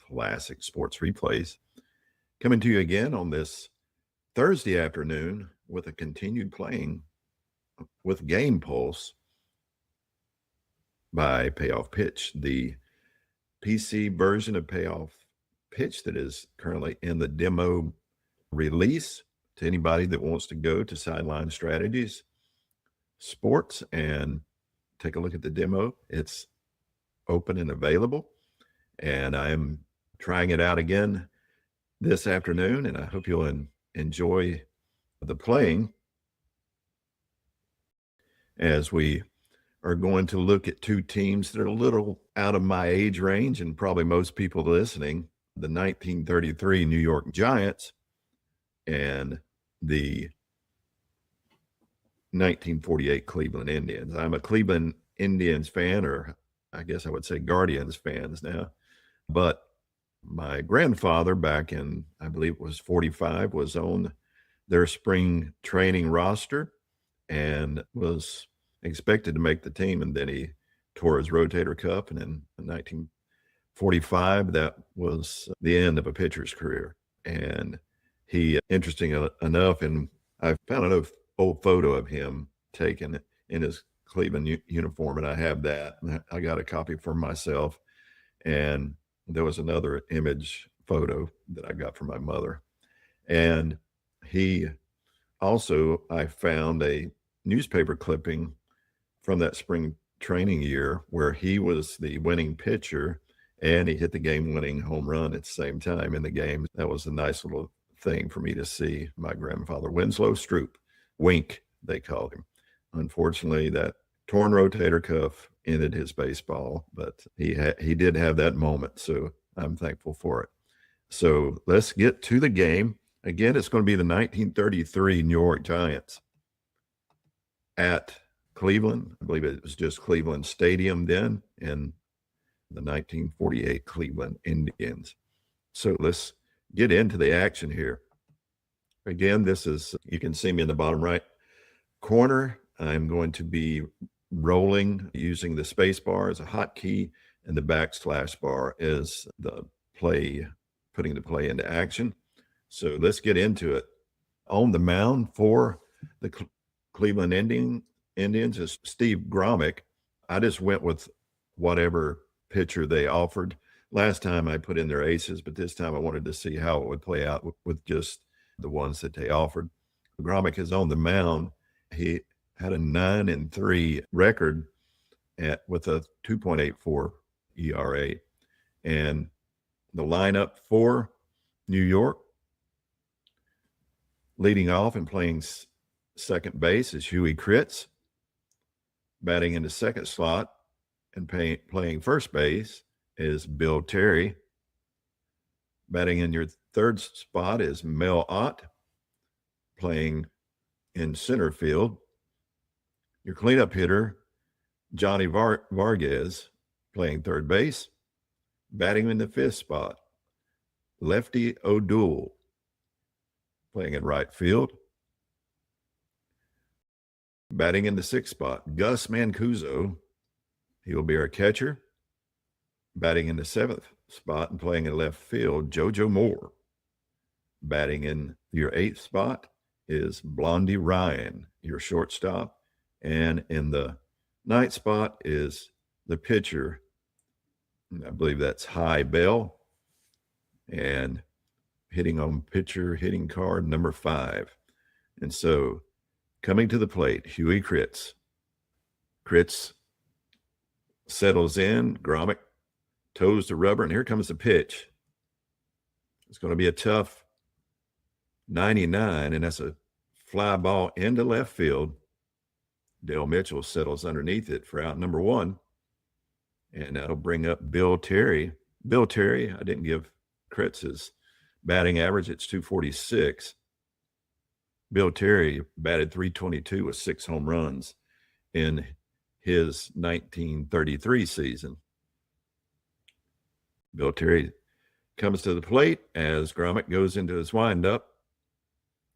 classic sports replays. Coming to you again on this Thursday afternoon with a continued playing with Game Pulse by Payoff Pitch, the PC version of Payoff Pitch that is currently in the demo release. To anybody that wants to go to Sideline Strategies Sports and take a look at the demo, it's open and available. And I'm trying it out again this afternoon, and I hope you'll enjoy the playing as we are going to look at two teams that are a little out of my age range and probably most people listening, the 1933 New York Giants and the 1948 Cleveland Indians. I'm a Cleveland Indians fan, or I guess I would say Guardians fans now, but my grandfather back in, I believe it was 45, was on their spring training roster and was expected to make the team. And then he tore his rotator cuff. And in 1945, that was the end of a pitcher's career. And he, interesting enough, and I found an old photo of him taken in his Cleveland uniform, and I have that. I got a copy for myself. And there was another image photo that I got from my mother. And he also, I found a newspaper clipping from that spring training year where he was the winning pitcher and he hit the game-winning home run at the same time in the game. That was a nice little thing for me to see. My grandfather, Winslow Stroop, Wink, they called him. Unfortunately, that torn rotator cuff ended his baseball, but he did have that moment, so I'm thankful for it. So let's get to the game. Again, it's going to be the 1933 New York Giants at Cleveland. I believe it was just Cleveland Stadium then, and the 1948 Cleveland Indians. So let's get into the action here. Again, this is, you can see me in the bottom right corner. I'm going to be rolling using the space bar as a hotkey and the backslash bar as the play, putting the play into action. So let's get into it. On the mound for the Cleveland Indians is Steve Grommick. I just went with whatever pitcher they offered. Last time I put in their aces, but this time I wanted to see how it would play out with just the ones that they offered. Grommick is on the mound. He had a 9-3 record with a 2.84 ERA. And the lineup for New York, leading off and playing second base, is Huey Kritz. Batting in the second slot and playing first base is Bill Terry. Batting in your third spot is Mel Ott, playing in center field. Your cleanup hitter, Johnny Vargas, playing third base. Batting in the fifth spot, Lefty O'Doul, playing in right field. Batting in the sixth spot, Gus Mancuso. He will be our catcher. Batting in the seventh spot and playing in left field, JoJo Moore. Batting in your eighth spot is Blondie Ryan, your shortstop. And in the ninth spot is the pitcher. I believe that's High Bell. And hitting on pitcher hitting card number 5. And so coming to the plate, Huey Kritz. Kritz settles in. Grommick toes the rubber, and here comes the pitch. It's going to be a tough 99, and that's a fly ball into left field. Dale Mitchell settles underneath it for out number 1, and that'll bring up Bill Terry. Bill Terry, I didn't give Kritz his batting average. It's 246. Bill Terry batted .322 with 6 home runs in his 1933 season. Bill Terry comes to the plate as Grommick goes into his windup,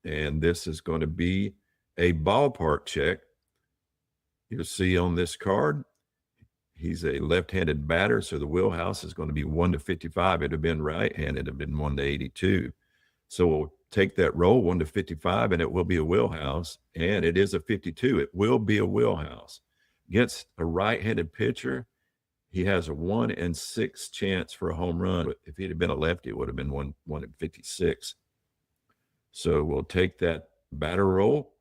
and this is going to be a ballpark check. You'll see on this card, He's a left-handed batter, so the wheelhouse is going to be 1-55. It'd have been right-handed, it'd have been 1-82. So we'll take that roll 1-55, and it will be a wheelhouse, and it is a 52. It will be a wheelhouse. Against a right-handed pitcher, he has a 1 in 6 chance for a home run. If he'd have been a lefty, it would have been 1 in 56. So we'll take that batter roll.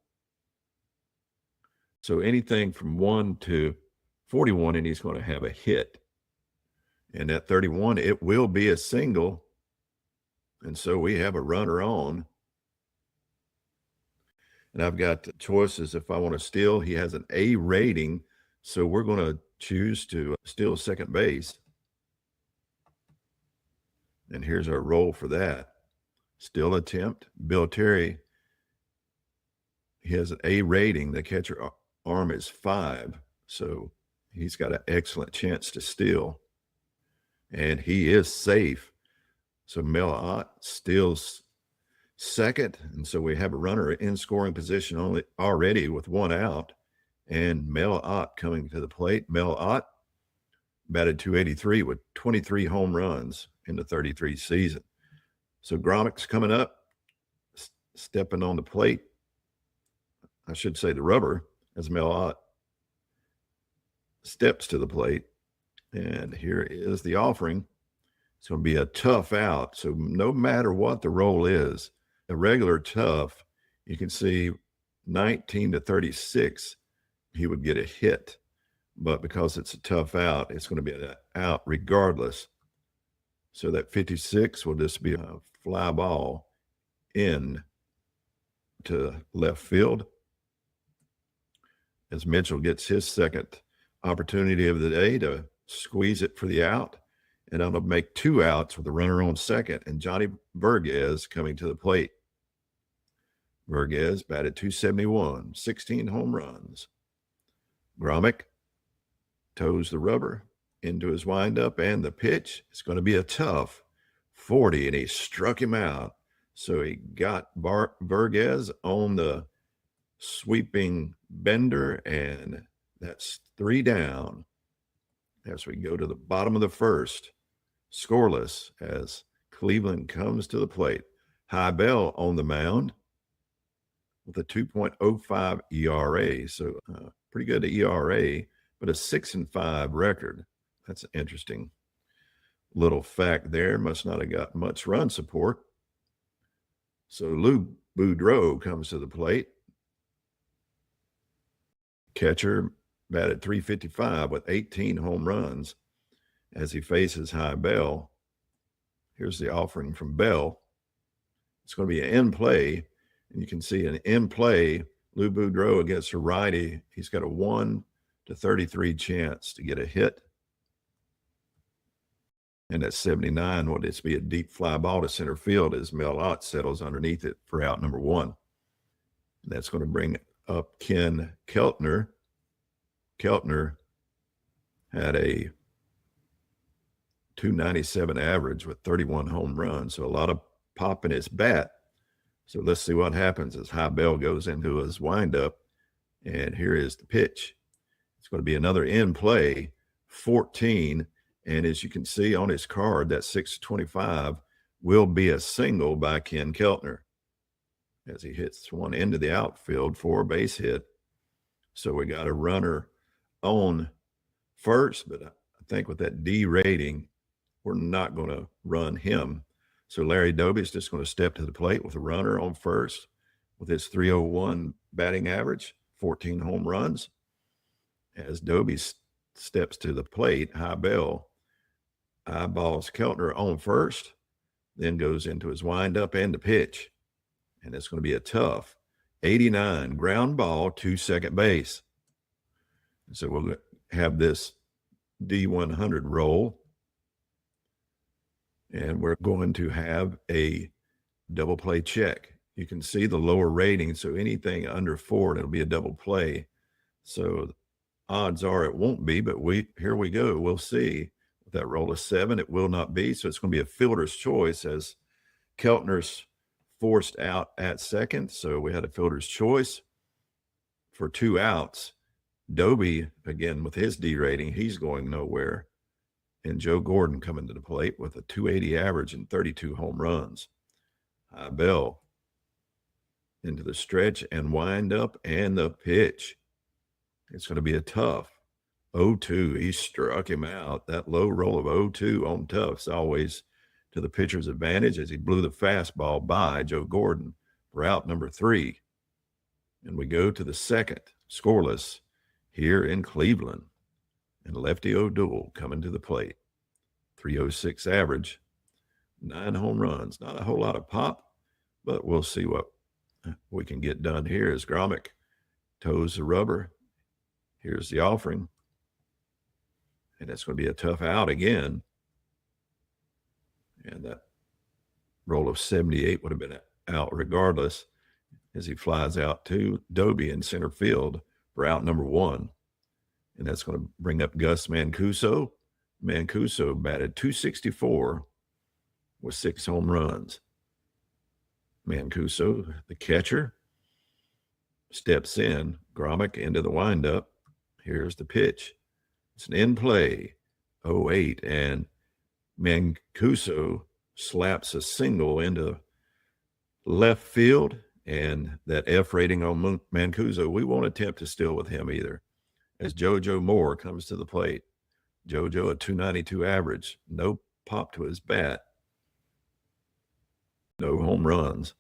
So anything from 1 to 41, and he's going to have a hit. And at 31, it will be a single. And so we have a runner on. And I've got choices if I want to steal. He has an A rating, so we're going to choose to steal second base. And here's our roll for that. Still attempt. Bill Terry, he has an A rating. The catcher arm is 5, so he's got an excellent chance to steal. And he is safe. So Mel Ott steals second, and so we have a runner in scoring position already with 1 out, and Mel Ott coming to the plate. Mel Ott batted .283 with 23 home runs in the 33 season. So Grommick's coming up, stepping on the plate. I should say the rubber, as Mel Ott steps to the plate. And here is the offering. It's going to be a tough out. So no matter what the roll is, a regular tough, you can see 19 to 36, he would get a hit. But because it's a tough out, it's going to be an out regardless. So that 56 will just be a fly ball in to left field. As Mitchell gets his second opportunity of the day to squeeze it for the out. And that'll make 2 outs with the runner on second and Johnny Vergez coming to the plate. Vergez batted .271, 16 home runs. Grommick toes the rubber into his windup, and the pitch is going to be a tough 40, and he struck him out. So he got Vergez on the sweeping bender, and that's 3 down. As we go to the bottom of the first, scoreless as Cleveland comes to the plate. High Bell on the mound with a 2.05 ERA. So pretty good ERA, but a 6-5 record. That's an interesting little fact there. Must not have got much run support. So Lou Boudreau comes to the plate. Catcher batted .355 with 18 home runs as he faces High Bell. Here's the offering from Bell. It's going to be an in play, and you can see an in play, Lou Boudreau against a righty. He's got a 1 to 33 chance to get a hit. And at 79, will this be a deep fly ball to center field as Mel Ott settles underneath it for out number 1. That's going to bring up Ken Keltner. Keltner had a .297 average with 31 home runs, so a lot of pop in his bat. So let's see what happens as High Bell goes into his windup, and here is the pitch. It's going to be another in play, 14, and as you can see on his card, that 6-25 will be a single by Ken Keltner as he hits one into the outfield for a base hit. So we got a runner on first, but I think with that D rating, we're not going to run him. So Larry Doby is just going to step to the plate with a runner on first with his .301 batting average, 14 home runs. As Doby steps to the plate, High Bell eyeballs Keltner on first, then goes into his windup and the pitch. And it's going to be a tough 89 ground ball to second base. So we'll have this D100 roll, and we're going to have a double play check. You can see the lower rating, so anything under 4, it'll be a double play. So odds are it won't be, but here we go. We'll see. With that roll of 7, it will not be. So it's going to be a fielder's choice as Keltner's forced out at second. So we had a fielder's choice for 2 outs. Doby, again, with his D rating, he's going nowhere. And Joe Gordon coming to the plate with a 280 average and 32 home runs. Bell into the stretch and wind up and the pitch. It's going to be a tough 0-2. He struck him out. That low roll of 0-2 on tough's always to the pitcher's advantage as he blew the fastball by Joe Gordon for out number 3. And we go to the second, scoreless here in Cleveland. And Lefty O'Doul coming to the plate. 306 average, 9 home runs. Not a whole lot of pop, but we'll see what we can get done here as Grommick toes the rubber. Here's the offering. And it's going to be a tough out again. And that roll of 78 would have been out regardless as he flies out to Doby in center field for out number 1. And that's going to bring up Gus Mancuso. Mancuso batted .264 with 6 home runs. Mancuso, the catcher, steps in. Grommick into the windup. Here's the pitch. It's an in play, 0-8, and Mancuso slaps a single into left field, and that F rating on Mancuso, we won't attempt to steal with him either. As JoJo Moore comes to the plate. JoJo a 292 average, no pop to his bat, no home runs,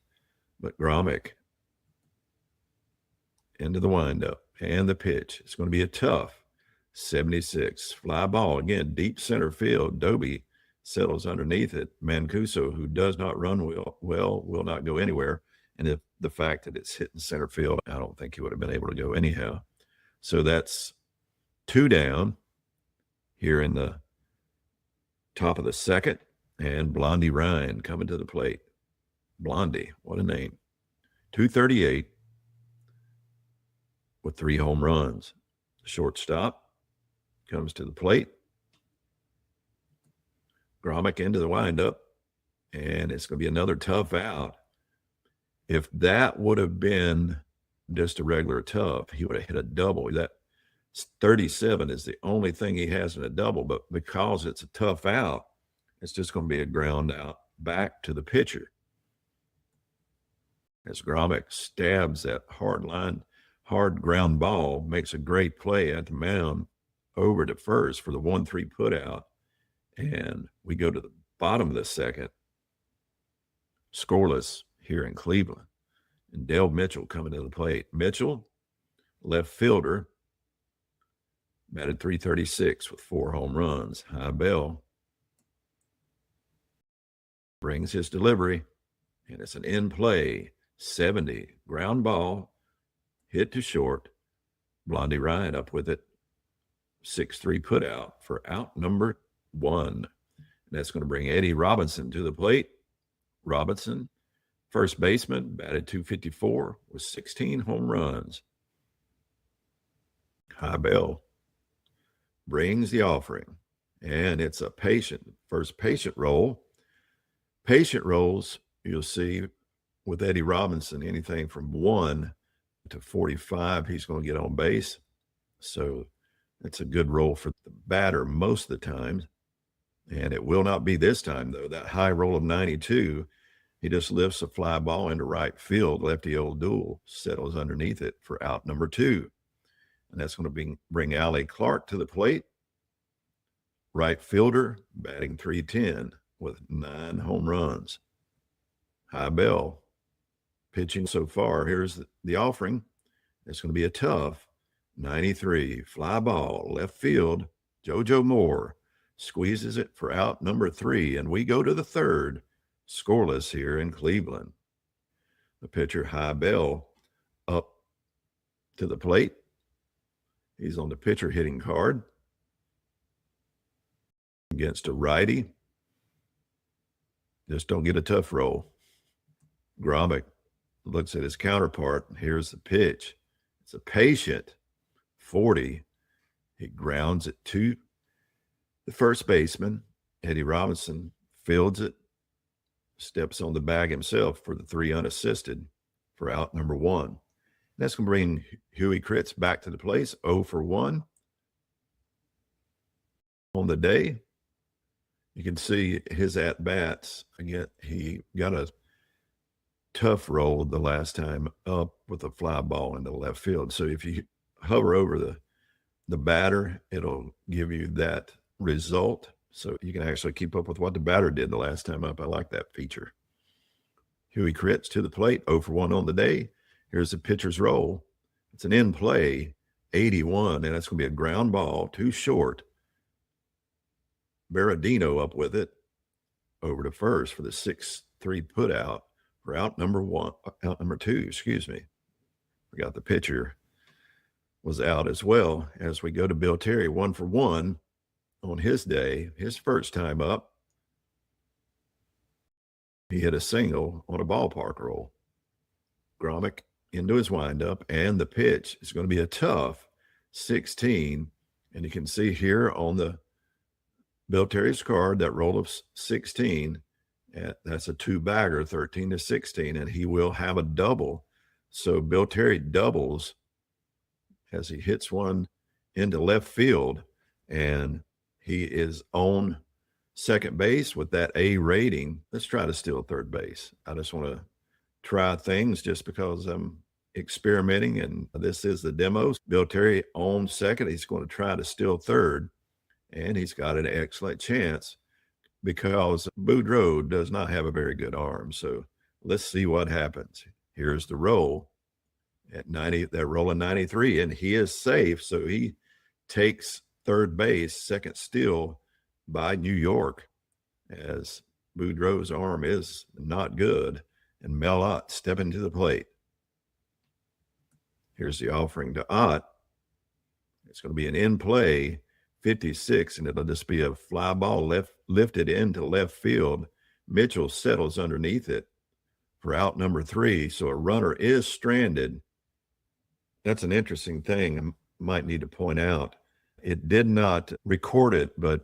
but Grommick into the windup and the pitch. It's going to be a tough 76 fly ball again, deep center field. Doby settles underneath it. Mancuso, who does not run well, will not go anywhere. And if the fact that it's hitting center field, I don't think he would have been able to go anyhow. So that's 2 down here in the top of the second, and Blondie Ryan coming to the plate. Blondie, what a name. 238 with 3 home runs. Shortstop comes to the plate. Grommick into the windup, and it's going to be another tough out. If that would have been just a regular tough, he would have hit a double. That 37 is the only thing he has in a double, but because it's a tough out, it's just going to be a ground out back to the pitcher. As Grommick stabs that hard ground ball, makes a great play at the mound over to first for the 1-3 put out. And we go to the bottom of the second, scoreless here in Cleveland. And Dale Mitchell coming to the plate. Mitchell, left fielder, batted .336 with 4 home runs. Bell brings his delivery, and it's an in play 70 ground ball hit to short. Blondie Ryan up with it. 6-3 put out for out number 1. And that's going to bring Eddie Robinson to the plate. Robinson, first baseman, batted .254 with 16 home runs. Bell brings the offering, and it's a first patient roll. Patient rolls, you'll see with Eddie Robinson, anything from 1 to 45, he's going to get on base. So it's a good roll for the batter most of the time. And it will not be this time, though. That high roll of 92, he just lifts a fly ball into right field. Lefty O'Doul settles underneath it for out number 2. And that's going to bring Allie Clark to the plate. Right fielder, batting .310 with 9 home runs. Bell pitching so far. Here's the offering. It's going to be a tough 93 fly ball left field. JoJo Moore squeezes it for out number 3, and we go to the third, scoreless here in Cleveland. The pitcher, Bell, up to the plate. He's on the pitcher hitting card against a righty. Just don't get a tough roll. Grommick looks at his counterpart. Here's the pitch. It's a patient 40. He grounds it to the first baseman. Eddie Robinson fields it, steps on the bag himself for the 3 unassisted for out number 1. That's going to bring Huey Critz back to the place, 0 for 1 on the day. You can see his at-bats. Again, he got a tough roll the last time up with a fly ball into left field. So if you hover over the batter, it'll give you that result. So you can actually keep up with what the batter did the last time up. I like that feature. Huey Critz to the plate, 0 for 1 on the day. Here's the pitcher's roll. It's an in play, 81, and that's going to be a ground ball, too short. Berardino up with it over to first for the 6-3 put out for out number 2, excuse me. Forgot the pitcher was out as well. As we go to Bill Terry, 1 for 1 on his day, his first time up. He hit a single on a ballpark roll. Grommick into his windup, and the pitch is going to be a tough 16. And you can see here on the Bill Terry's card, that roll of 16, that's a two-bagger, 13 to 16, and he will have a double. So Bill Terry doubles as he hits one into left field, and he is on second base with that A rating. Let's try to steal third base. I just want to try things just because I'm experimenting, and this is the demos. Bill Terry on second. He's going to try to steal third, and he's got an excellent chance because Boudreaux does not have a very good arm. So let's see what happens. Here's the roll at 90. They're rolling 93, and he is safe. So he takes third base, second steal by New York, as Boudreaux's arm is not good, and Mel Ott stepping to the plate. Here's the offering to Ott. It's going to be an in play, 56, and it'll just be a fly ball lifted into left field. Mitchell settles underneath it for out number 3. So a runner is stranded. That's an interesting thing I might need to point out. It did not record it, but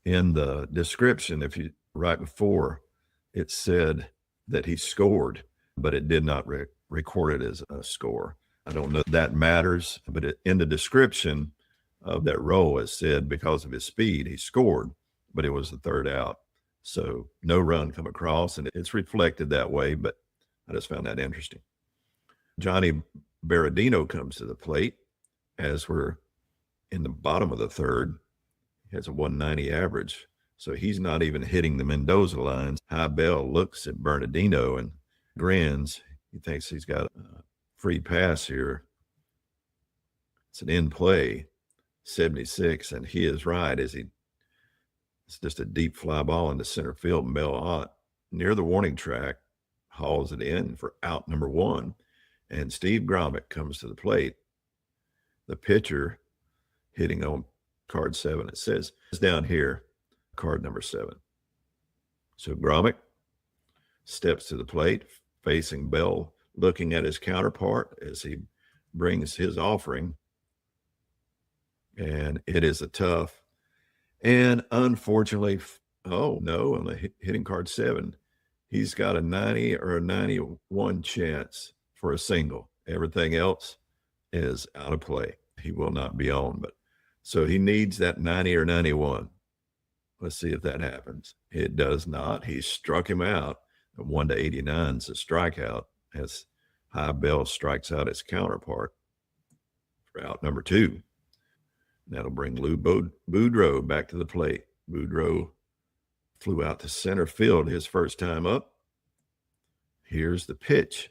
in the description, right before, it said that he scored, but it did not record it as a score. I don't know if that matters, but in the description of that roll, it said because of his speed, he scored, but it was the third out. So no run come across, and it's reflected that way, but I just found that interesting. Johnny Berardino comes to the plate as we're in the bottom of the third. He has a 190 average, so he's not even hitting the Mendoza lines. High Bell looks at Bernardino and grins. He thinks he's got a free pass here. It's an in play, 76, and he is right as it's just a deep fly ball into center field. Mel Ott near the warning track hauls it in for out number 1, and Steve Grommick comes to the plate. The pitcher hitting on card 7. It says it's down here, card number 7. So Grommick steps to the plate, facing Bell, looking at his counterpart as he brings his offering. And it is a tough, and unfortunately, oh no, on the hitting card 7, he's got a 90 or a 91 chance for a single. Everything else is out of play. He will not be on, but so he needs that 90 or 91. Let's see if that happens. It does not. He struck him out. 1 to 89 is a strikeout as High Bell strikes out his counterpart for out number 2. That'll bring Lou Boudreaux back to the plate. Boudreaux flew out to center field his first time up. Here's the pitch.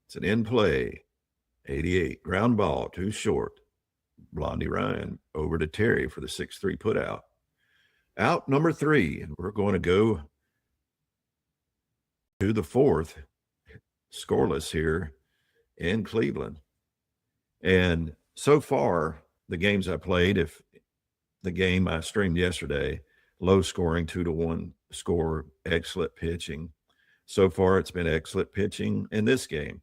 It's an in play, 88. Ground ball, too short. Blondie Ryan over to Terry for the 6-3 put out. Out number 3, and we're going to go to the 4th, scoreless here in Cleveland. And so far, the games I played, if the game I streamed yesterday, low scoring, 2-1 score, excellent pitching. So far, it's been excellent pitching in this game.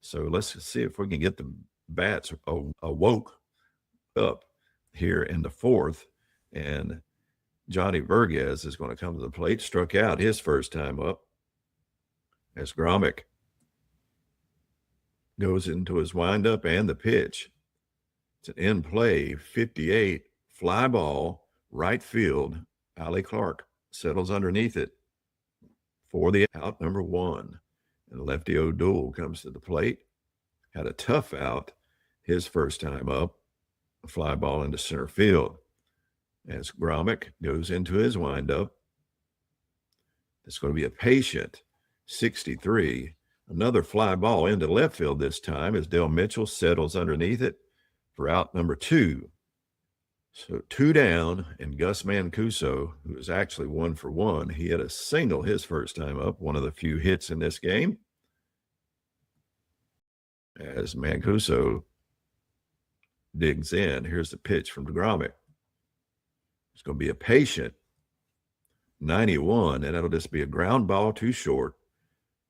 So let's see if we can get the bats awoke up here in the 4th. And Johnny Vergez is going to come to the plate, struck out his first time up as Grommick goes into his windup and the pitch. It's an in play, 58, fly ball, right field. Allie Clark settles underneath it for the out, number 1. And Lefty O'Doul comes to the plate. Had a tough out his first time up, a fly ball into center field. As Gromick goes into his windup, it's going to be a patient 63. Another fly ball into left field this time as Del Mitchell settles underneath it for out number 2. So 2 down, and Gus Mancuso, who is actually 1 for 1, he had a single his first time up, one of the few hits in this game. As Mancuso digs in, here's the pitch from Gromick. It's going to be a patient 91, and that'll just be a ground ball too short.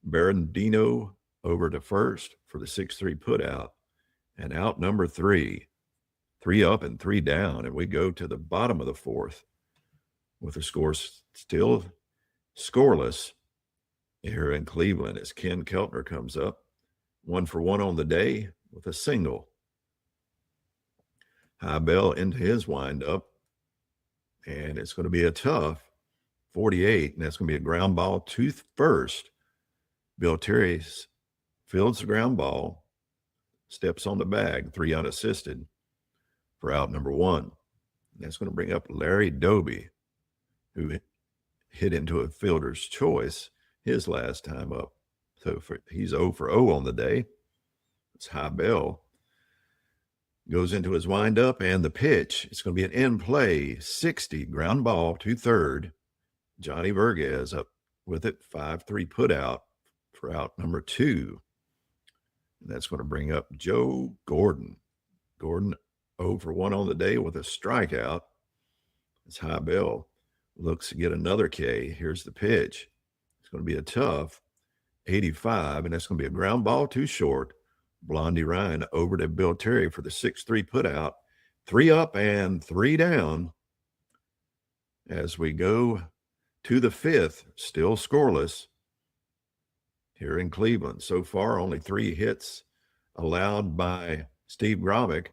Berendino over to first for the 6-3 put out, and out number 3. 3 up and 3 down, and we go to the bottom of the 4th with the score still scoreless here in Cleveland as Ken Keltner comes up, 1 for 1 on the day with a single. Hybel into his windup, and it's going to be a tough 48, and that's going to be a ground ball to first. Bill Terry fields the ground ball, steps on the bag, 3 unassisted for out number 1. That's going to bring up Larry Doby, who hit into a fielder's choice his last time up. So he's 0 for 0 on the day. It's Hybel. Goes into his windup and the pitch. It's going to be an in play, 60, ground ball to third. Johnny Vergez up with it, 5-3 put out for out number 2. And that's going to bring up Joe Gordon. Gordon 0 for 1 on the day with a strikeout. It's Hybel looks to get another K. Here's the pitch. It's going to be a tough 85, and that's going to be a ground ball too short. Blondie Ryan over to Bill Terry for the 6-3 put out. 3 up and 3 down as we go to the 5th, still scoreless here in Cleveland. So far, only 3 hits allowed by Steve Gromick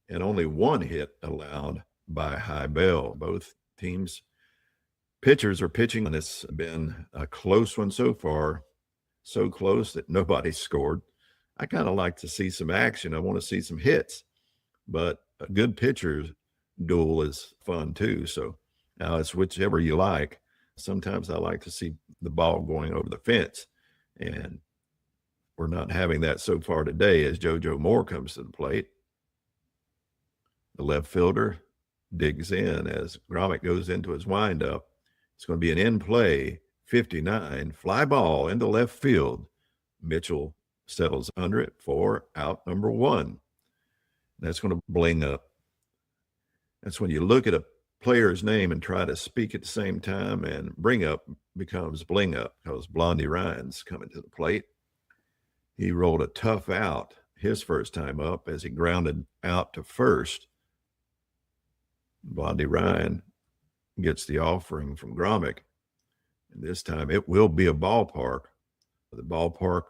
and only 1 hit allowed by Hybel. Both teams' pitchers are pitching, and it's been a close one so far, so close that nobody scored. I kind of like to see some action. I want to see some hits, but a good pitcher's duel is fun too. So now it's whichever you like. Sometimes I like to see the ball going over the fence, and we're not having that so far today as JoJo Moore comes to the plate. The left fielder digs in as Gromick goes into his windup. It's going to be an in play, 59, fly ball into left field. Mitchell settles under it for out number 1. That's going to bling up. That's when you look at a player's name and try to speak at the same time, and bring up becomes bling up because Blondie Ryan's coming to the plate. He rolled a tough out his first time up as he grounded out to first. Blondie Ryan gets the offering from Gromick, and this time it will be a ballpark. The ballpark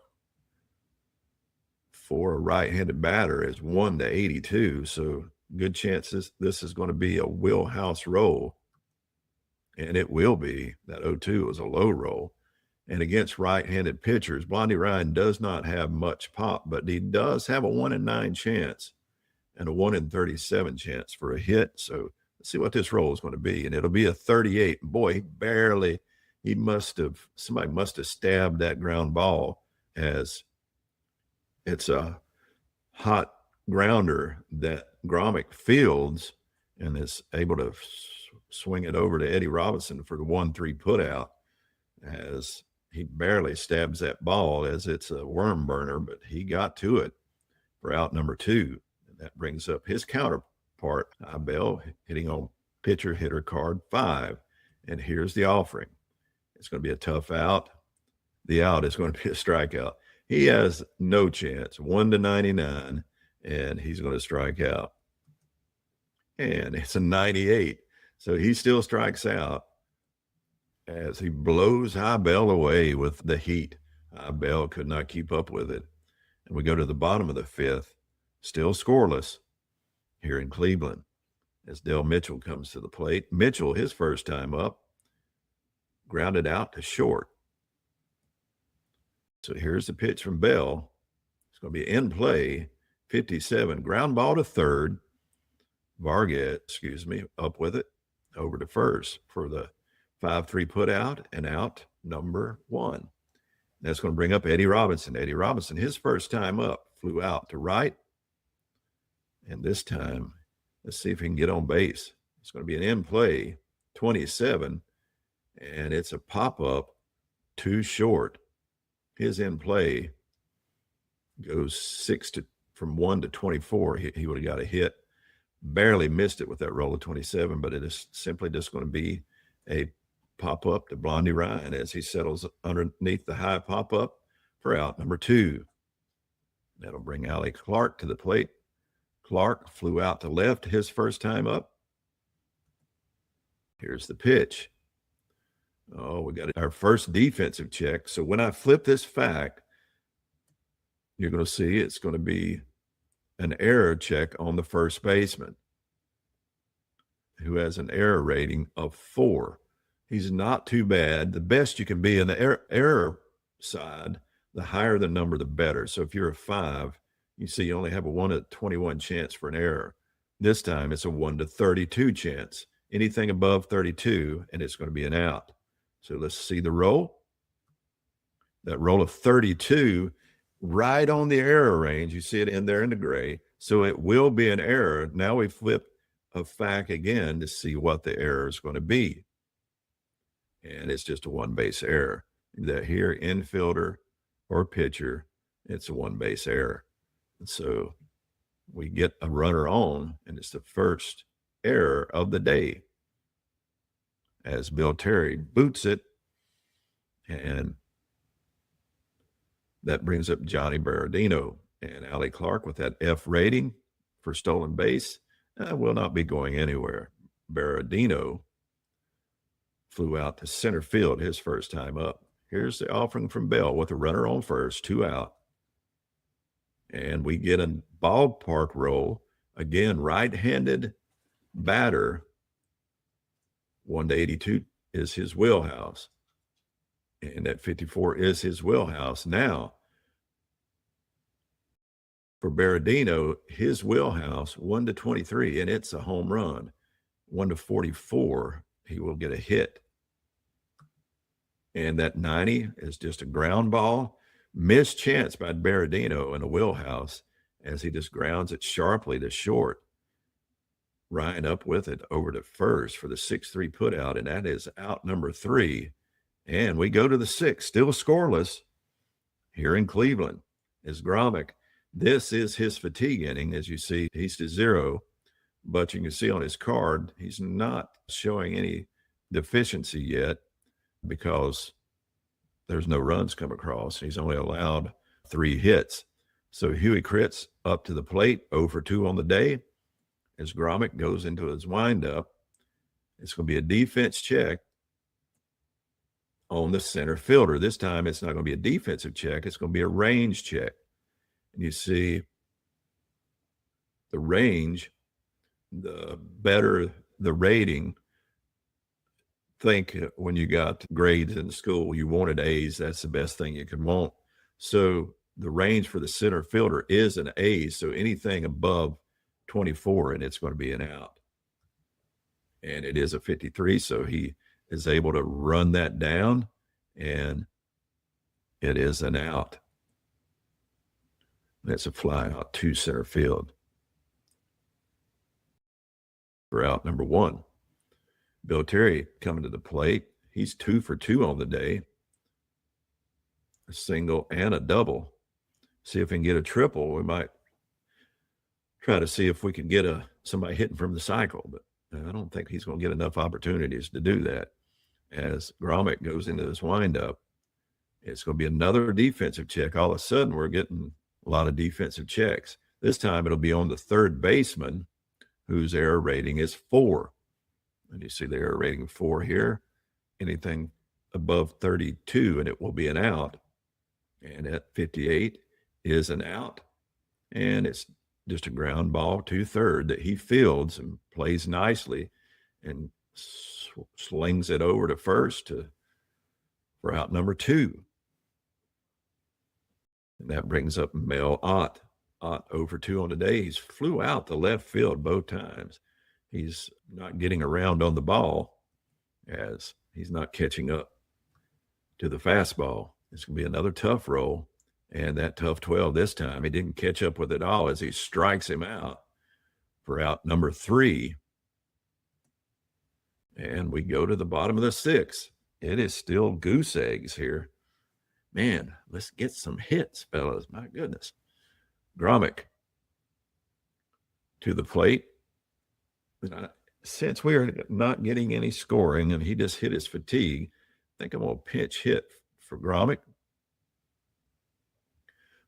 for a right-handed batter is 1-82, so good chances this is going to be a wheelhouse roll, and it will be. That 0-2 was a low roll, and against right-handed pitchers, Blondie Ryan does not have much pop, but he does have a 1 in 9 chance and a 1 in 37 chance for a hit. So let's see what this roll is going to be, and it'll be a 38. Boy, somebody must have stabbed that ground ball, as it's a hot grounder that Gromick fields and is able to swing it over to Eddie Robinson for the 1-3 put out, as he barely stabs that ball as it's a worm burner, but he got to it for out number 2. And that brings up his counterpart, Hybel, hitting on pitcher hitter card 5. And here's the offering. It's going to be a tough out. The out is going to be a strikeout. He has no chance, 1-99, and he's going to strike out. And it's a 98. So he still strikes out as he blows Hybel away with the heat. Hybel could not keep up with it. And we go to the bottom of the fifth, still scoreless here in Cleveland as Dell Mitchell comes to the plate. Mitchell, his first time up, grounded out to short. So here's the pitch from Bell. It's going to be in play, 57. Ground ball to third. Vargas, up with it, over to first for the 5-3 put out and out number 1. That's going to bring up Eddie Robinson. Eddie Robinson, his first time up, flew out to right. And this time, let's see if he can get on base. It's going to be an in play, 27, and it's a pop-up too short. His in play goes from 1 to 24. He would have got a hit. Barely missed it with that roll of 27, but it is simply just going to be a pop-up to Blondie Ryan as he settles underneath the high pop-up for out number 2. That'll bring Allie Clark to the plate. Clark flew out to left his first time up. Here's the pitch. Oh, we got our first defensive check. So when I flip this fact, you're going to see it's going to be an error check on the first baseman, who has an error rating of 4. He's not too bad. The best you can be in the error side, the higher the number, the better. So if you're a 5, you see you only have a 1 to 21 chance for an error. This time it's a 1 to 32 chance. Anything above 32, and it's going to be an out. So let's see the roll. That roll of 32, right on the error range. You see it in there in the gray. So it will be an error. Now we flip a fact again to see what the error is going to be. And it's just a 1-base error. That here, infielder or pitcher, it's a 1-base error. And so we get a runner on, and it's the first error of the day as Bill Terry boots it, and that brings up Johnny Berardino. And Allie Clark with that F rating for stolen base will not be going anywhere. Berardino flew out to center field his first time up. Here's the offering from Bell with a runner on first, 2 out. And we get a ballpark roll. Again, right-handed batter, 1 to 82 is his wheelhouse. And that 54 is his wheelhouse. Now, for Berardino, his wheelhouse, 1 to 23, and it's a home run. 1 to 44, he will get a hit. And that 90 is just a ground ball. Missed chance by Berardino in a wheelhouse as he just grounds it sharply to short. Ryan up with it over to first for the 6-3 put out, and that is out number 3. And we go to the 6th, still scoreless here in Cleveland. Is Gromik. This is his fatigue inning. As you see, he's to 0, but you can see on his card, he's not showing any deficiency yet because there's no runs come across. He's only allowed 3 hits. So Huey Critz up to the plate, 0 for 2 on the day. As Gromik goes into his windup, it's going to be a defense check on the center fielder. This time it's not going to be a defensive check. It's going to be a range check. And you see the range, the better the rating. Think when you got grades in school, you wanted A's. That's the best thing you could want. So the range for the center fielder is an A. So anything above 24, and it's going to be an out. And it is a 53. So he is able to run that down, and it is an out. That's a fly out to center field for out number 1. Bill Terry coming to the plate. He's 2 for 2 on the day. A single and a double. See if we can get a triple. We might try to see if we can get somebody hitting from the cycle, but I don't think he's going to get enough opportunities to do that. As Gromik goes into this windup, it's going to be another defensive check. All of a sudden, we're getting a lot of defensive checks. This time, it'll be on the third baseman, whose error rating is 4. And you see the error rating 4 here. Anything above 32, and it will be an out. And at 58, is an out, and it's just a ground ball 2/3 that he fields and plays nicely and slings it over to first for out number 2. And that brings up Mel Ott. Ott 0 for 2 on the day. He's flew out the left field both times. He's not getting around on the ball as he's not catching up to the fastball. It's going to be another tough roll. And that tough 12 this time, he didn't catch up with it all as he strikes him out for out number 3. And we go to the bottom of the 6th. It is still goose eggs here. Man, let's get some hits, fellas. My goodness. Grommick to the plate. Since we are not getting any scoring and he just hit his fatigue, I think I'm going to pinch hit for Grommick.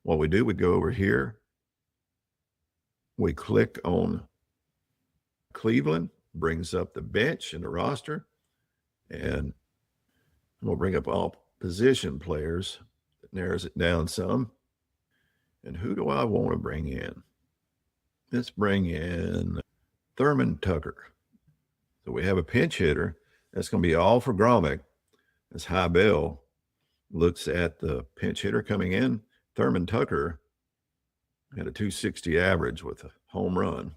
What we do, we go over here. We click on Cleveland, brings up the bench and the roster. And I'm going to bring up all position players. It narrows it down some. And who do I want to bring in? Let's bring in Thurman Tucker. So we have a pinch hitter. That's going to be all for Grommick. As High Bell looks at the pinch hitter coming in, Thurman Tucker had a 260 average with a home run.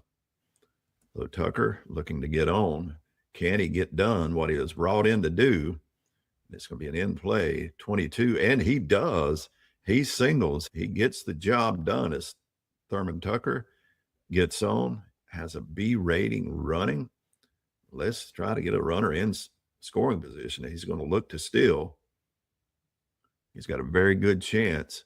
So Tucker looking to get on. Can he get done what he was brought in to do? It's going to be an in play 22, and he does. He singles. He gets the job done as Thurman Tucker gets on, has a B rating running. Let's try to get a runner in scoring position. He's going to look to steal. He's got a very good chance.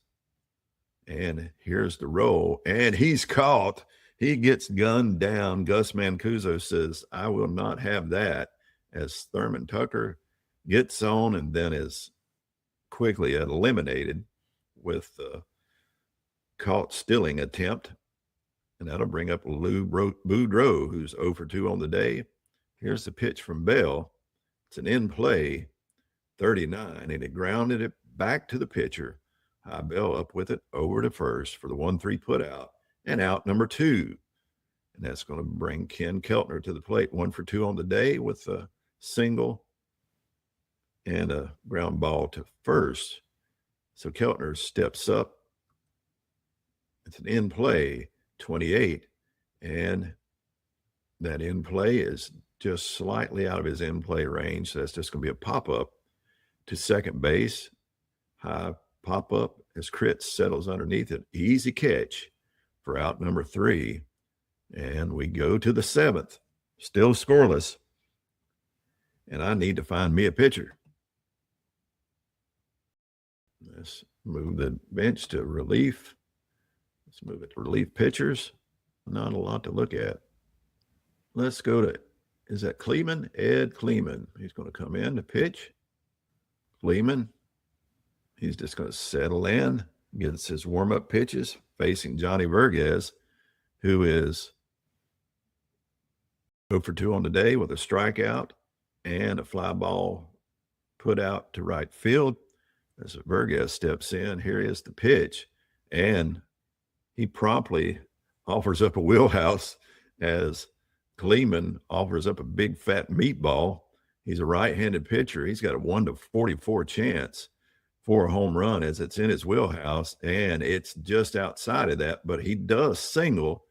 And here's the roll. And he's caught. He gets gunned down. Gus Mancuso says, I will not have that, as Thurman Tucker gets on and then is quickly eliminated with the caught stealing attempt. And that'll bring up Lou Boudreau, who's 0 for 2 on the day. Here's the pitch from Bell. It's an in play, 39, and it grounded it back to the pitcher. High Bell up with it over to first for the 1-3 put out, and out number 2. And that's going to bring Ken Keltner to the plate, 1 for 2 on the day with a single and a ground ball to first. So Keltner steps up. It's an in play, 28, and that in play is just slightly out of his in play range. So that's just going to be a pop-up to second base. High pop-up as Critz settles underneath it. Easy catch for out number 3. And we go to the 7th. Still scoreless. And I need to find me a pitcher. Let's move the bench to relief. Let's move it to relief pitchers. Not a lot to look at. Let's go to, is that Kleeman? Ed Kleeman. He's going to come in to pitch. Kleeman. He's just going to settle in, gets his warm-up pitches, facing Johnny Vergez, who is 0 for 2 on the day with a strikeout and a fly ball put out to right field. As Vergez steps in, here is the pitch, and he promptly offers up a wheelhouse as Kleeman offers up a big fat meatball. He's a right-handed pitcher. He's got a 1-44 chance for a home run as it's in his wheelhouse, and it's just outside of that, but he does single,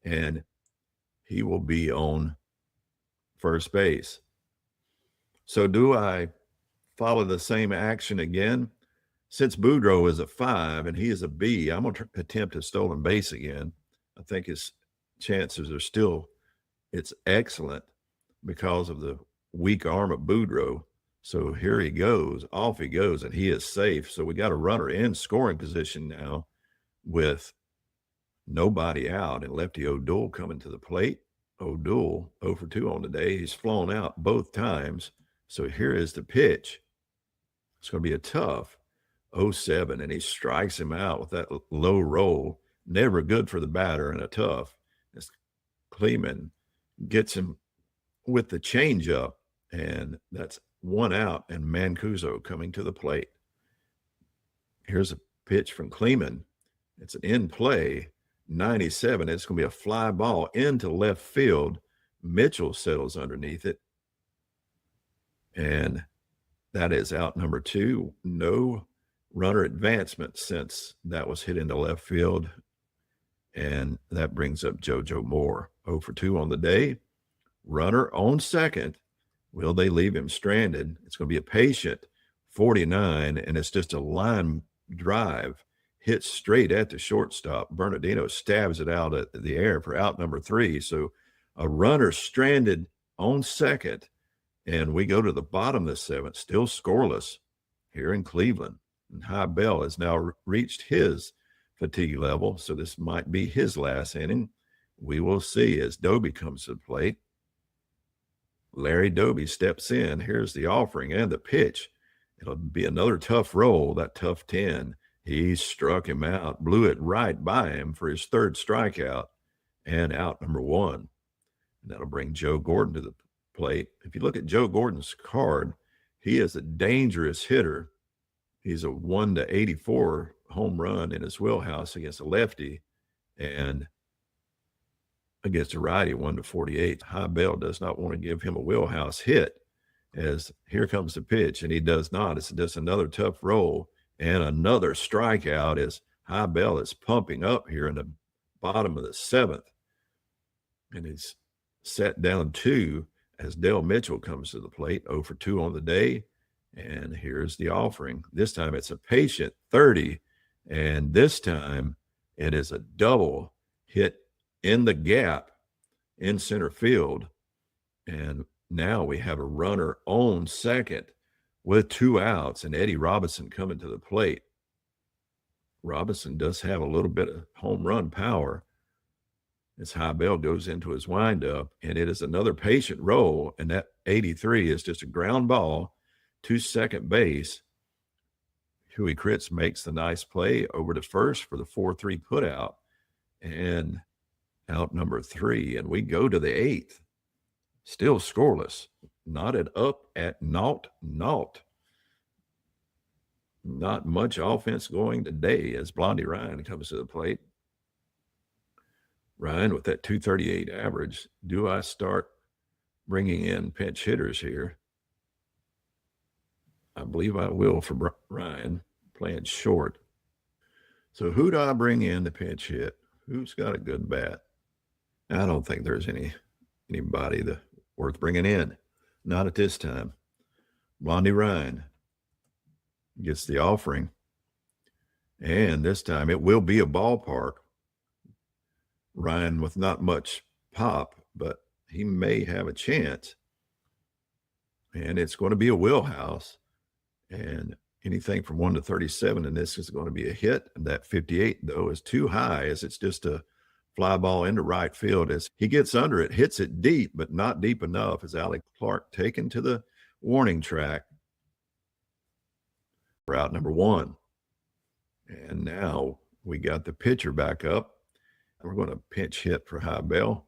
and he will be on first base. So do I follow the same action again? Since Boudreau is a 5 and he is a B, I'm going to attempt a stolen base again. I think his chances are still, it's excellent because of the weak arm of Boudreau. So here he goes, off he goes, and he is safe. So we got a runner in scoring position now with nobody out, and lefty O'Doul coming to the plate. O'Doul 0 for 2 on the day. He's flown out both times. So here is the pitch. It's going to be a tough 0-7, and he strikes him out with that low roll. Never good for the batter, and a tough. As Kleeman gets him with the changeup, and that's 1 out, and Mancuso coming to the plate. Here's a pitch from Kleeman. It's an in play, 97. It's going to be a fly ball into left field. Mitchell settles underneath it. And that is out number 2. No runner advancement since that was hit into left field. And that brings up JoJo Moore. 0 for 2 on the day. Runner on second. Will they leave him stranded? It's going to be a patient 49, and it's just a line drive hit straight at the shortstop. Bernardino stabs it out at the air for out number 3. So a runner stranded on second, and we go to the bottom of the 7th, still scoreless here in Cleveland. And High Bell has now reached his fatigue level, so this might be his last inning. We will see as Doby comes to the plate. Larry Doby steps in. Here's the offering and the pitch. It'll be another tough roll, that tough 10. He struck him out, blew it right by him for his 3rd strikeout, and out number 1. And that'll bring Joe Gordon to the plate. If you look at Joe Gordon's card, he is a dangerous hitter. He's a 1-84 home run in his wheelhouse against a lefty, and against a righty, 1-48. High Bell does not want to give him a wheelhouse hit, as here comes the pitch, and he does not. It's just another tough roll and another strikeout as High Bell is pumping up here in the bottom of the 7th. And he's set down 2 as Dale Mitchell comes to the plate, 0 for 2 on the day. And here's the offering. This time it's a patient 30, and this time it is a double hit in the gap in center field. And now we have a runner on second with 2 outs, and Eddie Robinson coming to the plate. Robinson does have a little bit of home run power as High Bell goes into his windup, and it is another patient roll, and that 83 is just a ground ball to second base. Huey Kritz makes the nice play over to first for the 4-3 putout, and out number 3, and we go to the 8th. Still scoreless, knotted up at 0-0. Not much offense going today as Blondie Ryan comes to the plate. Ryan with that 238 average. Do I start bringing in pinch hitters here? I believe I will for Ryan, playing short. So who do I bring in to pinch hit? Who's got a good bat? I don't think there's anybody worth bringing in. Not at this time. Blondie Ryan gets the offering. And this time it will be a ballpark. Ryan with not much pop, but he may have a chance. And it's going to be a wheelhouse. And anything from 1 to 37 in this is going to be a hit. And that 58, though, is too high, as it's just a fly ball into right field. As he gets under it, hits it deep, but not deep enough, as Alec Clark taken to the warning track. Route number 1. And now we got the pitcher back up. We're going to pinch hit for High Bell.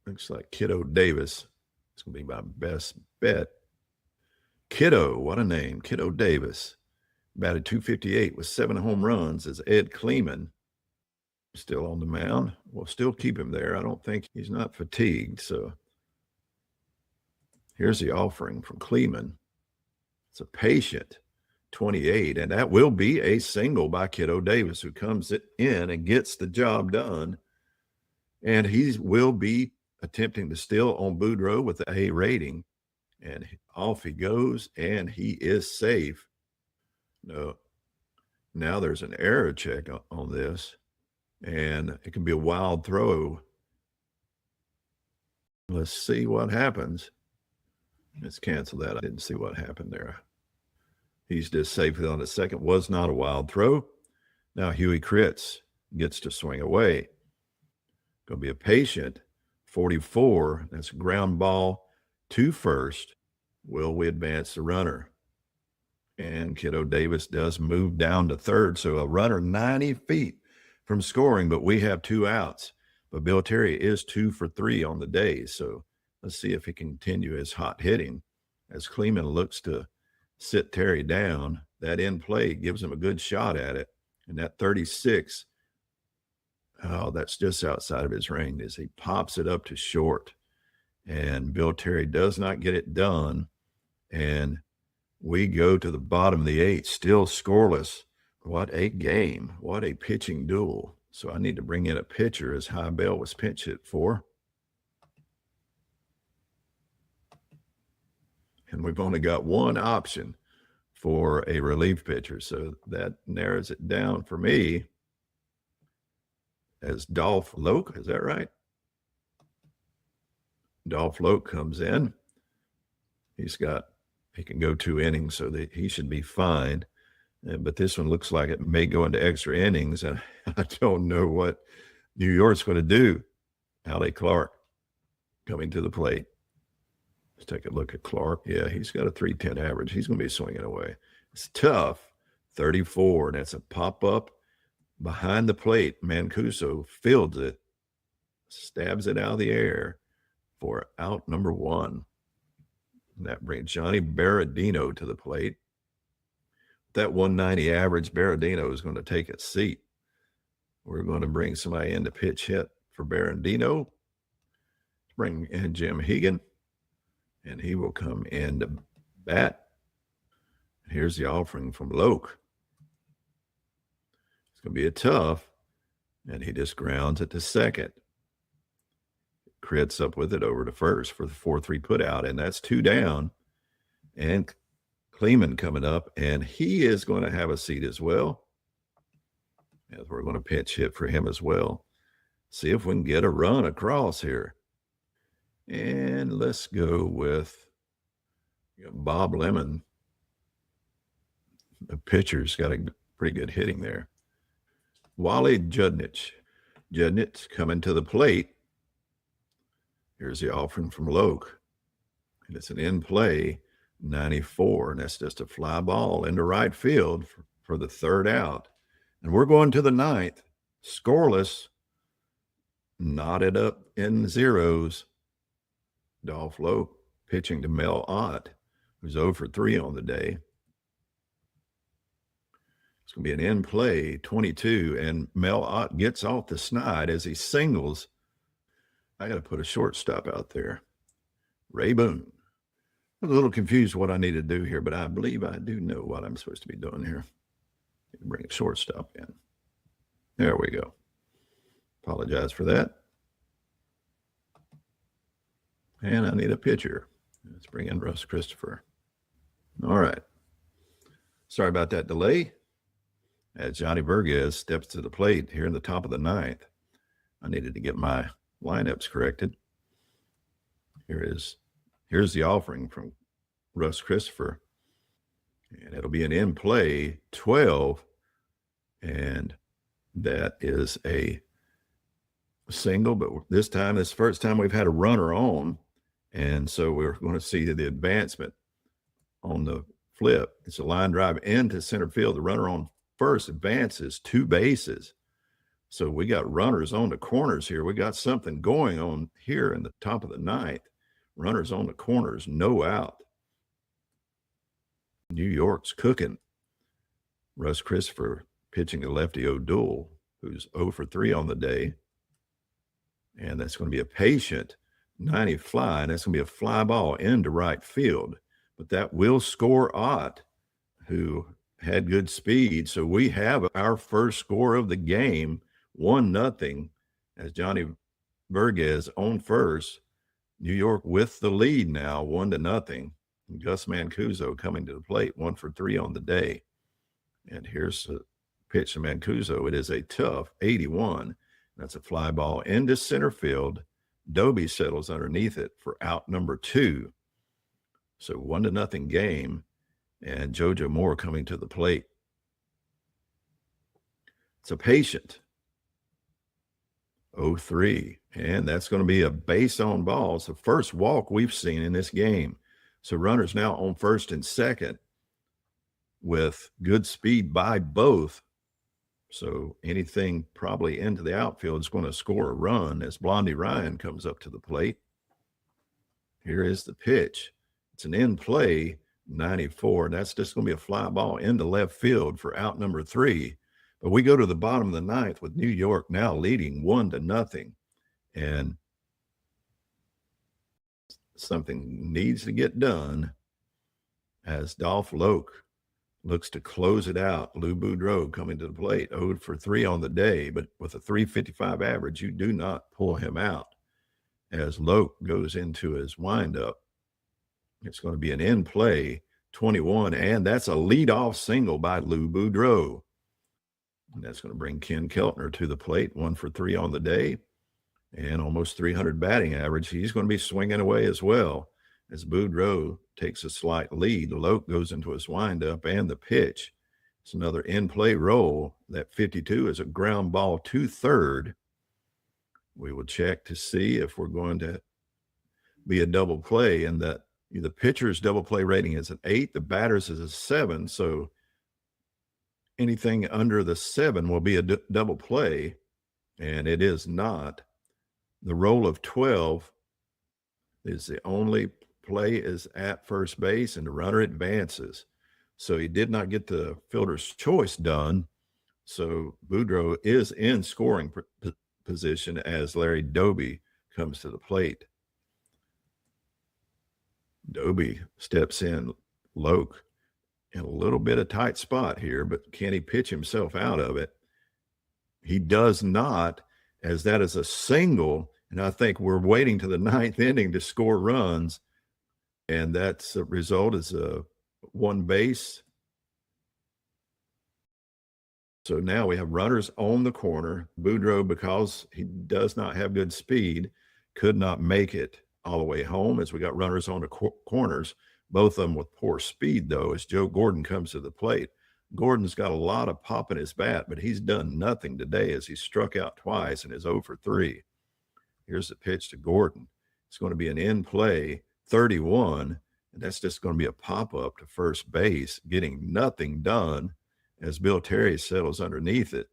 Looks like Kiddo Davis. It's going to be my best bet. Kiddo, what a name. Kiddo Davis. Batted .258 with 7 home runs as Ed Kleeman still on the mound. We'll still keep him there. I don't think he's not fatigued. So here's the offering from Kleeman. It's a patient 28, and that will be a single by Kiddo Davis, who comes in and gets the job done. And he will be attempting to steal on Boudreaux with the A rating. And off he goes, and he is safe. No, now there's an error check on this, and it can be a wild throw. Let's see what happens. Let's cancel that. I didn't see what happened there. He's just safely on the second. Was not a wild throw. Now Huey Kritz gets to swing away. Going to be a patient 44. That's a ground ball to first. Will we advance the runner? And Kiddo Davis does move down to third. So a runner 90 feet from scoring, but we have 2 outs. But Bill Terry is 2 for 3 on the day. So let's see if he can continue his hot hitting as Kleeman looks to sit Terry down. That in play gives him a good shot at it. And that 36, oh, that's just outside of his range as he pops it up to short. And Bill Terry does not get it done. And we go to the bottom of the 8th, still scoreless. What a game. What a pitching duel. So I need to bring in a pitcher as High Bell was pinch hit for. And we've only got one option for a relief pitcher. So that narrows it down for me as Dolph Loke. Is that right? Dolph Loke comes in. He can go 2 innings, so that he should be fine. But this one looks like it may go into extra innings, and I don't know what New York's going to do. Allie Clark coming to the plate. Let's take a look at Clark. Yeah, he's got a 310 average. He's going to be swinging away. It's tough. 34. That's a pop-up behind the plate. Mancuso fields it, stabs it out of the air for out number 1. That brings Johnny Berardino to the plate. That 190 average, Berardino is going to take a seat. We're going to bring somebody in to pitch hit for Berardino. Bring in Jim Hegan, and he will come in to bat. Here's the offering from Loke. It's going to be a tough, and he just grounds it to second. Crits up with it over to first for the 4-3 put out, and that's 2 down. And Kleeman coming up, and he is going to have a seat as well, as we're going to pitch hit for him as well. See if we can get a run across here. And let's go with Bob Lemon. The pitcher's got a pretty good hitting there. Wally Judnich. Judnich coming to the plate. Here's the offering from Loke. And it's an in-play 94, and that's just a fly ball into right field for the 3rd out. And we're going to the 9th. Scoreless. Knotted up in zeros. Dolph Loke pitching to Mel Ott, who's 0 for 3 on the day. It's going to be an in-play 22, and Mel Ott gets off the snide as he singles. I got to put a shortstop out there. Ray Boone. I'm a little confused what I need to do here, but I believe I do know what I'm supposed to be doing here. Bring a shortstop in. There we go. Apologize for that. And I need a pitcher. Let's bring in Russ Christopher. All right. Sorry about that delay. As Johnny Vergez steps to the plate here in the top of the 9th. I needed to get my lineups corrected. Here's the offering from Russ Christopher. And it'll be an in-play 12. And that is a single, but this time, this first time we've had a runner on. And so we're going to see the advancement on the flip. It's a line drive into center field. The runner on first advances 2 bases. So we got runners on the corners here. We got something going on here in the top of the 9th. Runners on the corners, no out. New York's cooking. Russ Christopher pitching a lefty O'Doul, who's 0 for 3 on the day. And that's going to be a patient 90 fly, and that's going to be a fly ball into right field. But that will score Ott, who had good speed. So we have our first score of the game, 1-0, as Johnny Vergez on first. New York with the lead now, 1-0. Gus Mancuso coming to the plate, 1 for 3 on the day. And here's the pitch to Mancuso. It is a tough 81. That's a fly ball into center field. Doby settles underneath it for out number 2. So 1-0 game, and JoJo Moore coming to the plate. It's a patient 0-3, and that's going to be a base on ball. It's the first walk we've seen in this game. So runners now on first and second with good speed by both. So anything probably into the outfield is going to score a run as Blondie Ryan comes up to the plate. Here is the pitch. It's an in-play 94. That's just going to be a fly ball into left field for out number 3. But we go to the bottom of the ninth with New York now leading 1-0, and something needs to get done as Dolph Loke looks to close it out. Lou Boudreau coming to the plate, 0 for 3 on the day, but with a 355 average, you do not pull him out as Loke goes into his windup. It's going to be an in play 21, and that's a leadoff single by Lou Boudreau. And that's going to bring Ken Keltner to the plate, 1 for 3 on the day and almost 300 batting average. He's going to be swinging away as well as Boudreau takes a slight lead. Loke goes into his windup and the pitch. It's another in-play roll. That 52 is a ground ball to third. We will check to see if we're going to be a double play, and that the pitcher's double play rating is an 8, the batter's is a 7, so anything under the 7 will be a double play, and it is not. The roll of 12 is the only play is at first base, and the runner advances. So he did not get the fielder's choice done. So Boudreau is in scoring position as Larry Doby comes to the plate. Doby steps in. Loke in a little bit of tight spot here, but can he pitch himself out of it? He does not, as that is a single, and I think we're waiting to the ninth inning to score runs, and that's a result is a one base. So now we have runners on the corner. Boudreau, because he does not have good speed, could not make it all the way home as we got runners on the corners, both of them with poor speed, though, as Joe Gordon comes to the plate. Gordon's got a lot of pop in his bat, but he's done nothing today as he struck out twice and is 0 for 3. Here's the pitch to Gordon. It's going to be an in-play 31, and that's just going to be a pop-up to first base, getting nothing done as Bill Terry settles underneath it.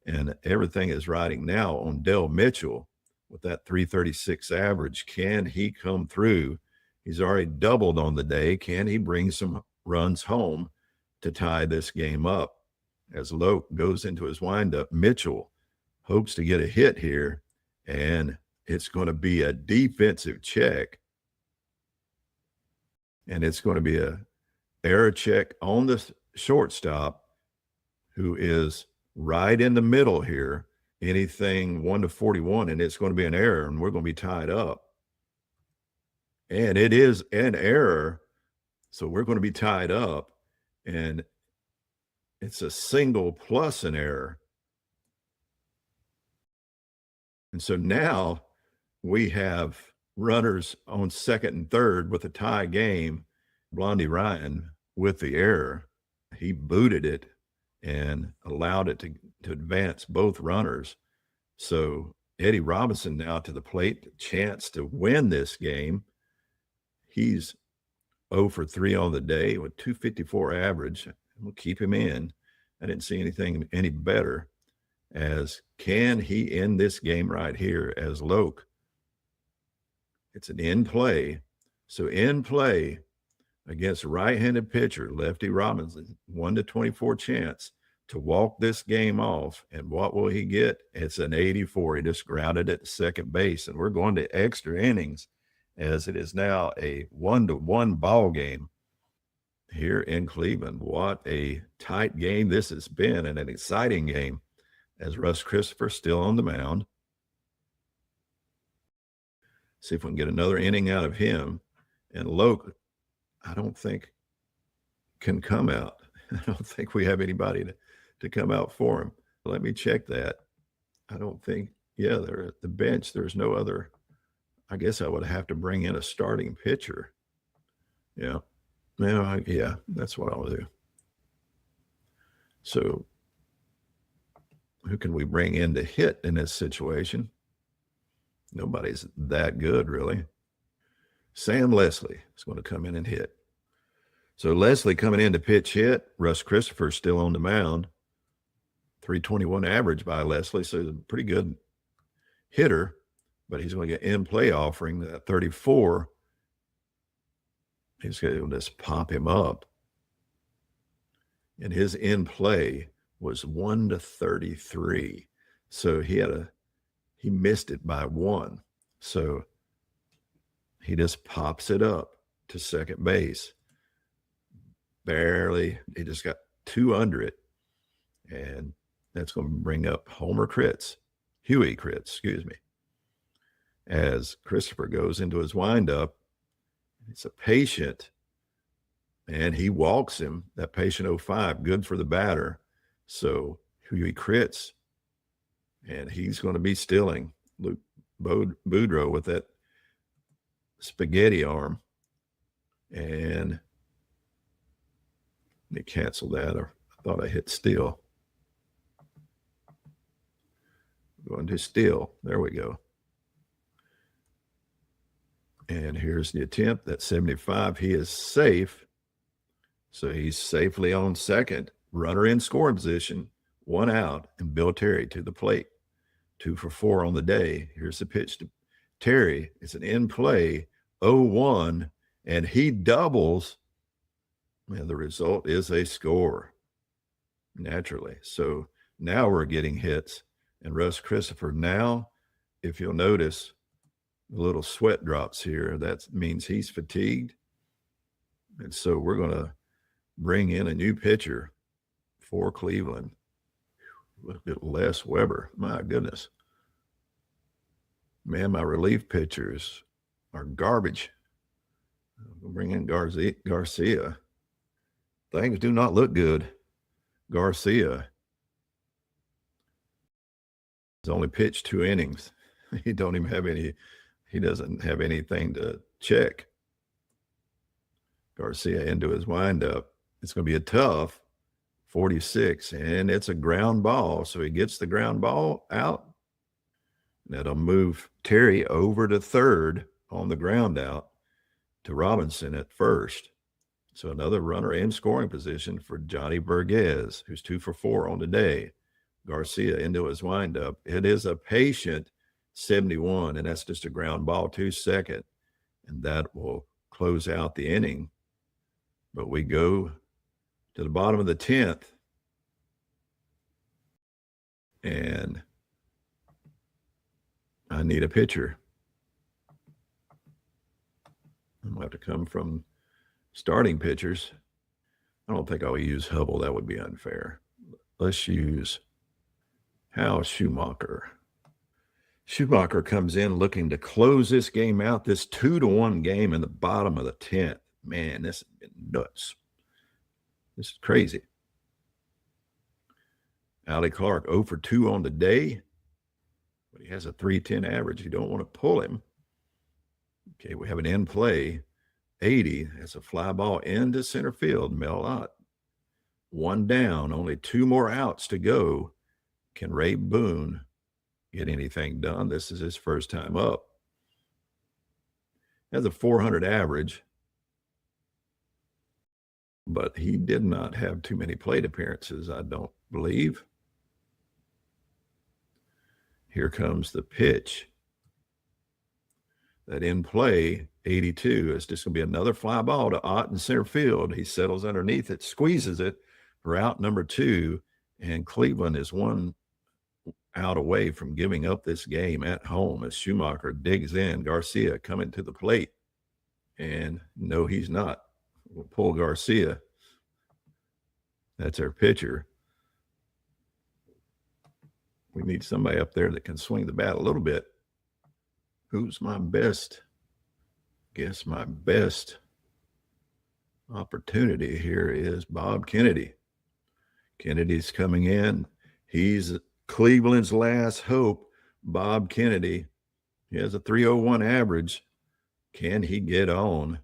And everything is riding now on Del Mitchell with that 336 average. Can he come through? He's already doubled on the day. Can he bring some runs home to tie this game up? As Loke goes into his windup, Mitchell hopes to get a hit here, and it's going to be a defensive check. And it's going to be a error check on the shortstop, who is right in the middle here, anything 1 to 41, and it's going to be an error, and we're going to be tied up. And it is an error, so we're going to be tied up, and it's a single plus an error. And so now we have runners on second and third with a tie game. Blondie Ryan with the error. He booted it and allowed it to advance both runners. So Eddie Robinson now to the plate, chance to win this game. He's 0 for 3 on the day with 254 average. We'll keep him in. I didn't see anything any better. As can he end this game right here as Loke? It's an in play. So in play against a right-handed pitcher, Lefty Robinson, 1 to 24 chance to walk this game off. And what will he get? It's an 84. He just grounded at second base. And we're going to extra innings as it is now a 1-1 ball game here in Cleveland. What a tight game this has been, and an exciting game as Russ Christopher still on the mound. See if we can get another inning out of him. And Loke, I don't think, can come out. I don't think we have anybody to come out for him. Let me check that. I don't think, yeah, they're at the bench. There's no other. I guess I would have to bring in a starting pitcher. Yeah. Yeah, that's what I'll do. So who can we bring in to hit in this situation? Nobody's that good, really. Sam Leslie is going to come in and hit. So Leslie coming in to pitch hit. Russ Christopher still on the mound. 321 average by Leslie, so he's a pretty good hitter, but he's going to get in-play offering that 34. He's going to just pop him up. And his in-play was 1-33. So he missed it by 1. So he just pops it up to second base. Barely, he just got 2 under it. And that's going to bring up Huey crits, excuse me. As Christopher goes into his windup, it's a patient, and he walks him. That patient 05, good for the batter. So Huey crits, and he's going to be stilling Luke Boudreau with that spaghetti arm. And let me cancel that, or I thought I hit steal. Going to steal. There we go. And here's the attempt. That's 75. He is safe. So he's safely on second. Runner in scoring position. 1 out. And Bill Terry to the plate. 2 for 4 on the day. Here's the pitch to Terry. It's an in play. 0-1. And he doubles. And the result is a score. Naturally. So now we're getting hits. And Russ Christopher now, if you'll notice, the little sweat drops here. That means he's fatigued. And so we're going to bring in a new pitcher for Cleveland. Look at Les Weber. My goodness. Man, my relief pitchers are garbage. We'll bring in Garcia. Things do not look good. Garcia has only pitched 2 innings. He doesn't have anything to check. Garcia into his windup. It's going to be a tough 46, and it's a ground ball. So he gets the ground ball out. That'll move Terry over to third on the ground out to Robinson at first. So another runner in scoring position for Johnny Burgess, who's 2 for 4 on the day. Garcia into his windup. It is a patient 71, and that's just a ground ball to second. And that will close out the inning. But we go to the bottom of the 10th. And I need a pitcher. I'm going to have to come from starting pitchers. I don't think I'll use Hubble. That would be unfair. Let's use Hal Schumacher. Schumacher comes in looking to close this game out, this 2-1 game in the bottom of the 10th. Man, this has been nuts. This is crazy. Allie Clark 0 for 2 on the day, but he has a 310 average. You don't want to pull him. Okay, we have an in play. 80. That's a fly ball into center field. Mel Ott. 1 down, only 2 more outs to go. Can Ray Boone get anything done? This is his first time up. Has a 400 average, but he did not have too many plate appearances, I don't believe. Here comes the pitch. That in play, 82. It's just going to be another fly ball to Ott in center field. He settles underneath it, squeezes it for out number 2, and Cleveland is 1 out away from giving up this game at home as Schumacher digs in. Garcia coming to the plate. And no, he's not. We'll pull Garcia. That's our pitcher. We need somebody up there that can swing the bat a little bit. Who's my best? Guess my best opportunity here is Bob Kennedy. Kennedy's coming in. He's Cleveland's last hope. Bob Kennedy. He has a 301 average. Can he get on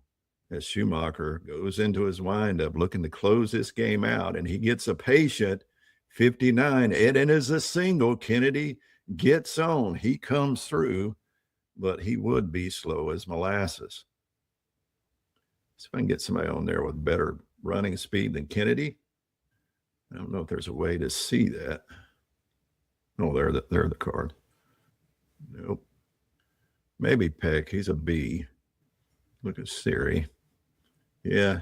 as Schumacher goes into his windup looking to close this game out? And he gets a patient 59. It is a single. Kennedy gets on. He comes through, but he would be slow as molasses. See if I can get somebody on there with better running speed than Kennedy. I don't know if there's a way to see that. Oh, there the card. Nope. Maybe Peck. He's a B. Look at Siri. Yeah.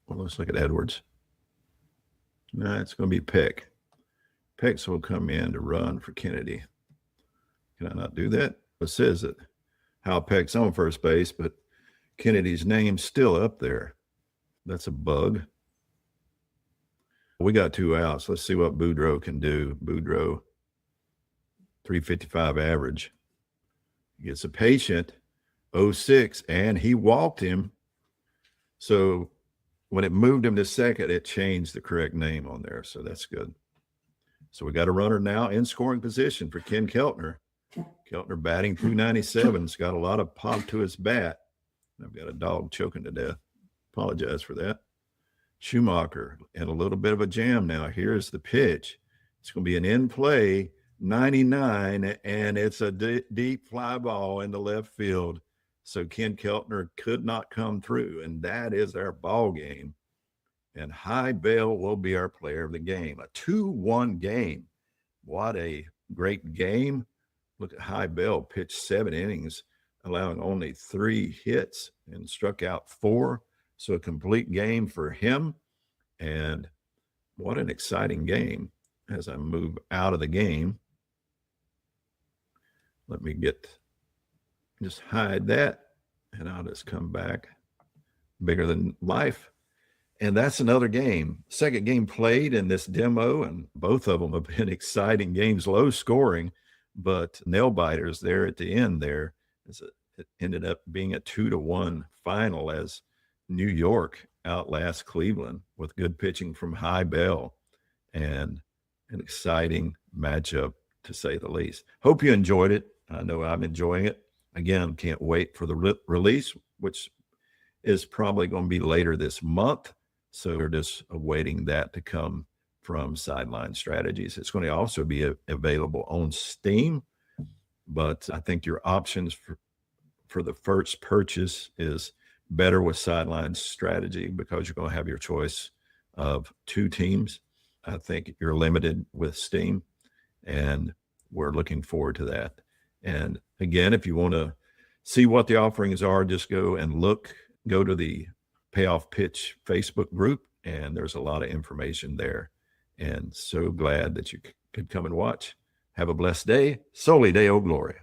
Well, let's look at Edwards. No, it's going to be Peck. Pex will come in to run for Kennedy. Can I not do that? It says that Hal Peck's on first base, but Kennedy's name's still up there. That's a bug. We got 2 outs. Let's see what Boudreaux can do. Boudreaux, 355 average. He gets a patient, 0-6, and he walked him. So when it moved him to second, it changed the correct name on there. So that's good. So we got a runner now in scoring position for Ken Keltner. Keltner batting .297. He's got a lot of pop to his bat. I've got a dog choking to death. Apologize for that. Schumacher and a little bit of a jam now. Here's the pitch. It's going to be an in-play 99, and it's a deep fly ball in the left field. So Ken Keltner could not come through, and that is our ball game. And High Bell will be our player of the game. A 2-1 game. What a great game. Look at High Bell, pitched 7 innings, allowing only 3 hits and struck out 4. So a complete game for him. And what an exciting game. As I move out of the game, let me just hide that, and I'll just come back. Bigger than life. And that's another game. Second game played in this demo, and both of them have been exciting games, low scoring, but nail biters there at the end there. It ended up being a 2-1 final as New York outlasts Cleveland with good pitching from High Bell, and an exciting matchup to say the least. Hope you enjoyed it. I know I'm enjoying it. Again, can't wait for the release, which is probably going to be later this month. So we're just awaiting that to come from Sideline Strategies. It's going to also be available on Steam, but I think your options for the first purchase is better with Sideline Strategy because you're going to have your choice of 2 teams. I think you're limited with Steam, and we're looking forward to that. And again, if you want to see what the offerings are, just go to the Payoff Pitch Facebook group, and there's a lot of information there. And so glad that you could come and watch. Have a blessed day. Soli Deo Gloria.